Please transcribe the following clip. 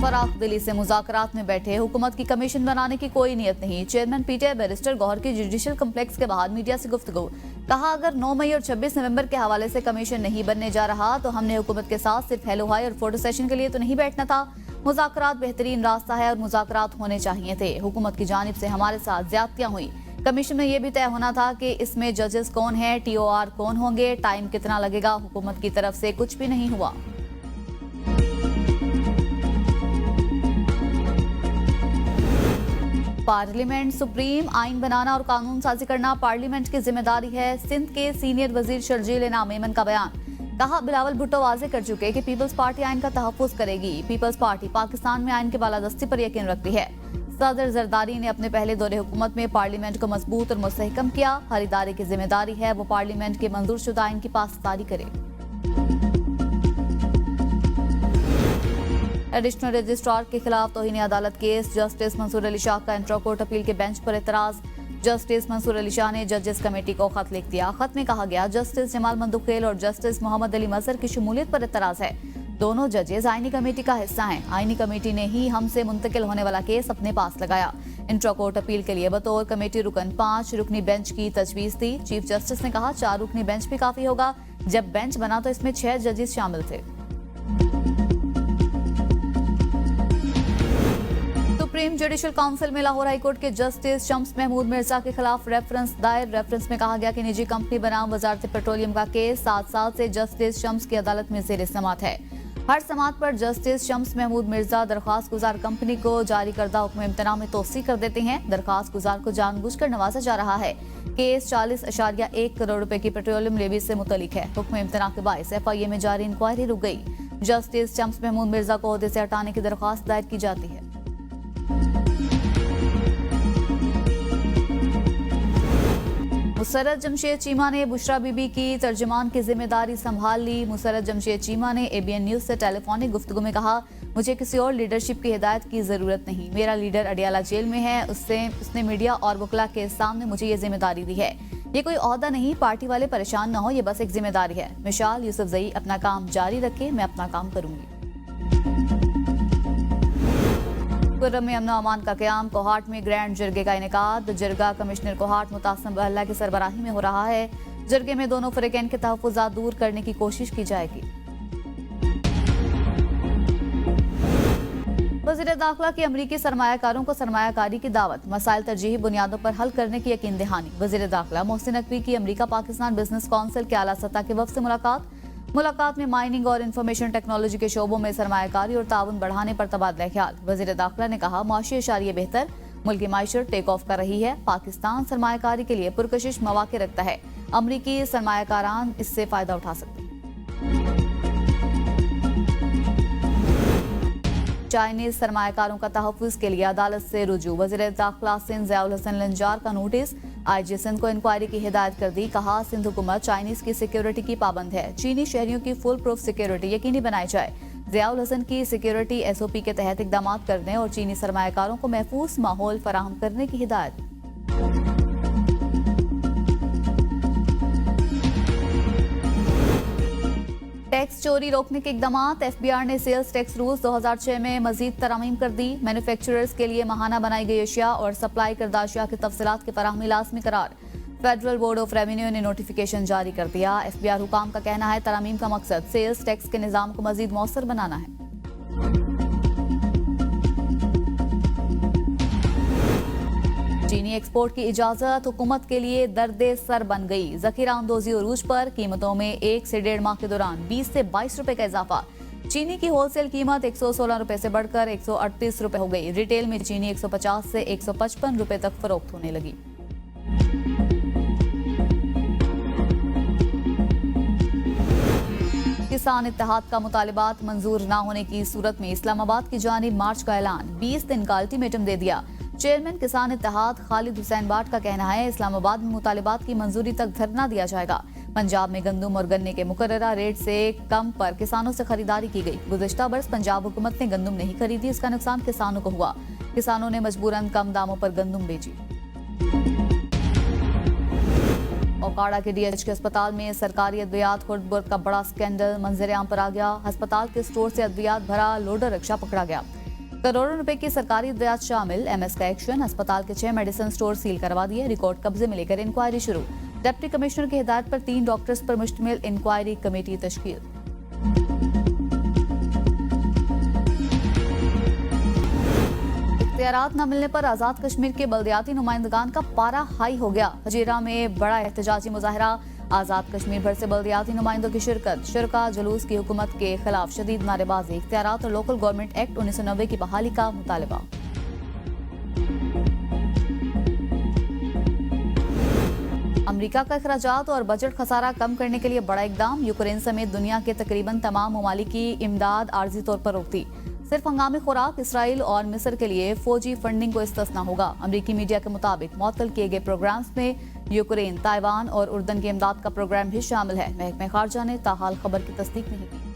फराख दिली से मुज़ाकरात में बैठे, हुकूमत की कमीशन बनाने की कोई नीयत नहीं। चेयरमैन पीटीआई बैरिस्टर गौहर की जुडिशल कम्प्लेक्स के बाहर मीडिया से गुफ्तगू। कहा, अगर 9 मई और 26 नवंबर के हवाले से कमीशन नहीं बनने जा रहा तो हमने हुकूमत के साथ सिर्फ हेलो हाई और फोटो सेशन के लिए तो नहीं बैठना था। मुज़ाकरात बेहतरीन रास्ता है और मुज़ाकरात होने चाहिए थे। हुकूमत की जानिब से हमारे साथ ज्यादतियां हुई। कमीशन में यह भी तय होना था कि इसमें जजेस कौन है, TOR कौन होंगे, टाइम कितना लगेगा। हुकूमत की तरफ से कुछ भी नहीं हुआ। पार्लियामेंट सुप्रीम आइन बनाना और कानून साजी करना पार्लियामेंट की जिम्मेदारी है। सिंध के सीनियर वजीर शर्जील इनाम मेमन का बयान। कहा, बिलावल भुट्टो वाजे कर चुके कि पीपल्स पार्टी आइन का तहफ्फुज करेगी। पीपल्स पार्टी पाकिस्तान में आइन के बालादस्ती पर यकीन रखती है। सदर जरदारी ने अपने पहले दौरे हुकूमत में पार्लियामेंट को मजबूत और मुस्तहकम किया। हर इदारे की जिम्मेदारी है वो पार्लियामेंट के मंजूर शुदा आइन की पासदारी करे। एडिशनल रजिस्ट्रार के खिलाफ तौहीन अदालत केस। जस्टिस मंसूर अली शाह का इंट्रा कोर्ट अपील के बेंच पर एतराज। जस्टिस मंसूर अली शाह ने जजेस कमेटी को खत लिख दिया। खत में कहा गया, जस्टिस जमाल मंदुखेल और जस्टिस मोहम्मद अली मजहर की शमूलियत पर एतराज है। दोनों जजेस आईनी कमेटी का हिस्सा हैं। आईनी कमेटी ने ही हमसे मुंतकिल होने वाला केस अपने पास लगाया। इंट्रा कोर्ट अपील के लिए बतौर कमेटी रुकन 5 रुकनी बेंच की तजवीज थी। चीफ जस्टिस ने कहा, 4 रुकनी बेंच भी काफी होगा। जब बेंच बना तो इसमें 6 जजेस शामिल थे। सुप्रीम जुडिशल काउंसिल में लाहौर हाईकोर्ट के जस्टिस शम्स महमूद मिर्जा के खिलाफ रेफरेंस दायर। रेफरेंस में कहा गया कि निजी कंपनी बनाम वजारत पेट्रोलियम का केस 7 साल से जस्टिस शम्स की अदालत में ज़ेर समाअत है। हर समाअत पर जस्टिस शम्स महमूद मिर्जा दरखास्त गुजार कंपनी को जारी करदा हुक्म इम्तना में तोसी कर देते हैं। दरखास्त गुजार को जानबूझकर नवाजा जा रहा है। केस 40.1 करोड़ रुपए की पेट्रोलियम लेवी से मुतलिक है। हुक्म इम्तना के बायस FIA में जारी इंक्वायरी रुक गई। जस्टिस शम्स महमूद मिर्जा को ओहदे से हटाने की दरखास्त दायर की जाती है। मुसर्रत जमशेद चीमा ने बुशरा बीबी की तर्जुमान की जिम्मेदारी संभाल ली। मुसर्रत जमशेद चीमा ने ABN न्यूज से टेलीफोनिक गुफ्तगू में कहा, मुझे किसी और लीडरशिप की हिदायत की जरूरत नहीं। मेरा लीडर अडियाला जेल में है। उसने मीडिया और वकला के सामने मुझे ये जिम्मेदारी दी है। ये कोई ओहदा नहीं, पार्टी वाले परेशान न हो, ये बस एक जिम्मेदारी है। मिशाल यूसुफजई अपना काम जारी रखे, मैं अपना काम करूंगी। खुर्रम में अमन अमान का क़याम। कोहाट में ग्रैंड जरगे का इनेकाद। जरगा कमिश्नर कोहाट मुतासिम बहल्ला की सरबराही में हो रहा है। जरगे में दोनों फरीकैन के तहफ़्फ़ुज़ात दूर करने की कोशिश की जाएगी। वज़ीर दाखिला की अमरीकी सरमायाकारों को सरमायाकारी की दावत। मसाइल तरजीही बुनियादों पर हल करने की यकीन दहानी। वज़ीर दाखिला मोहसिन नकवी की अमरीका पाकिस्तान बिजनेस काउंसिल के आला सतह के वफ़द से मुलाकात में माइनिंग और इंफॉर्मेशन टेक्नोलॉजी के शोबों में सरमायाकारी और ताउन बढ़ाने पर तबादला ख्याल। वज़ीर दाखिला ने कहा, मुआशी इशारिये बेहतर, मुल्की माइशत टेक ऑफ कर रही है। पाकिस्तान सरमायाकारी के लिए पुरकशिश मौके रखता है। अमरीकी सरमायाकारान इससे फायदा उठा सकते हैं। चाइनीज सरमायाकारों का तहफ़्फ़ुज़ के लिए अदालत से रुजू। वज़ीर दाखिला सिंध ज़ियाउल हसन लंजार का नोटिस। IG सिंध को इंक्वायरी की हिदायत कर दी। कहा, सिंध हुकूमत चाइनीज की सिक्योरिटी की पाबंद है। चीनी शहरियों की फुल प्रूफ सिक्योरिटी यकीनी बनाई जाए। ज़ियाउल हसन की सिक्योरिटी SOP के तहत इक़दाम करने और चीनी सरमायाकारों को महफूज माहौल फराहम करने की हिदायत। टैक्स चोरी रोकने के इकदाम। FBR ने सेल्स टैक्स रूल्स 2006 में मजीद तरमीम कर दी। मैन्युफैक्चरर्स के लिए महाना बनाई गई अशिया और सप्लाई करदा अशिया की तफसीलात की फराहमी लाजमी करार। फेडरल बोर्ड ऑफ रेवेन्यू ने नोटिफिकेशन जारी कर दिया। FBR हुकाम का कहना है, तरमीम का मकसद सेल्स टैक्स के निज़ाम को मजीद मौसर बनाना है। चीनी एक्सपोर्ट की इजाजत हुकूमत के लिए दर्दे सर बन गई। जखीरा अंदोजी उरूज पर कीमतों में 1 से 1.5 माह के दौरान 20 से 22 रुपए का इजाफा। चीनी की होलसेल कीमत 116 रुपए से बढ़कर 138 रुपए हो गई। रिटेल में चीनी 150 से 155 रुपए तक फरोख्त होने लगी। किसान इत्तेहाद का मुतालिबात मंजूर न होने की सूरत में इस्लामाबाद की जानिब मार्च का ऐलान। 20 दिन का अल्टीमेटम दे दिया। चेयरमैन किसान इत्तेहाद खालिद हुसैन बाट का कहना है, इस्लामाबाद में मुतालिबात की मंजूरी तक धरना दिया जाएगा। पंजाब में गंदम और गन्ने के मुकर्ररा रेट से कम पर किसानों से खरीदारी की गई। गुज़िश्ता बरस पंजाब हुकूमत ने गंदम नहीं खरीदी, इसका नुकसान किसानों को हुआ। किसानों ने मजबूरन कम दामों पर गंदम बेची। ओकाड़ा के DH के अस्पताल में सरकारी अद्वियात खुर्द बुर्द का बड़ा स्कैंडल मंजर आम पर आ गया। अस्पताल के स्टोर से अद्वियात भरा लोडर रिक्शा पकड़ा गया। करोड़ों रुपए की सरकारी ब्याज शामिल एमएस का एक्शन, अस्पताल के 6 मेडिसिन स्टोर सील करवा दिए, रिकॉर्ड कब्जे में लेकर इंक्वायरी शुरू। डिप्टी कमिश्नर की हिदायत पर 3 डॉक्टर्स पर मुश्तमिल इंक्वायरी कमेटी तश्कील। इख्तियारात न मिलने पर आजाद कश्मीर के बल्दियाती नुमाइंदगान का पारा हाई हो गया। हजीरा में बड़ा एहतजाजी मुजाहरा, आजाद कश्मीर भर से बल्दियाती नुमाइंदों की शिरकत, शिरका जुलूस की हुकूमत के खिलाफ शदीद नारेबाजी, इख्तियारात और लोकल गवर्नमेंट एक्ट 1990 की बहाली का मुतालबा। अमेरिका का अखराजात और बजट खसारा कम करने के लिए बड़ा इकदाम, यूक्रेन समेत दुनिया के तकरीबन तमाम ममालिक की इमदाद आर्जी तौर पर रोक दी। सिर्फ हंगामी खुराक इसराइल और मिस्र के लिए फौजी फंडिंग को इस्तिस्ना होगा। अमेरिकी मीडिया के मुताबिक मुअत्तल किए गए प्रोग्राम्स में यूक्रेन, ताइवान और उर्दन की इमदाद का प्रोग्राम भी शामिल है। महकमे खारजा ने ताहाल खबर की तस्दीक नहीं की।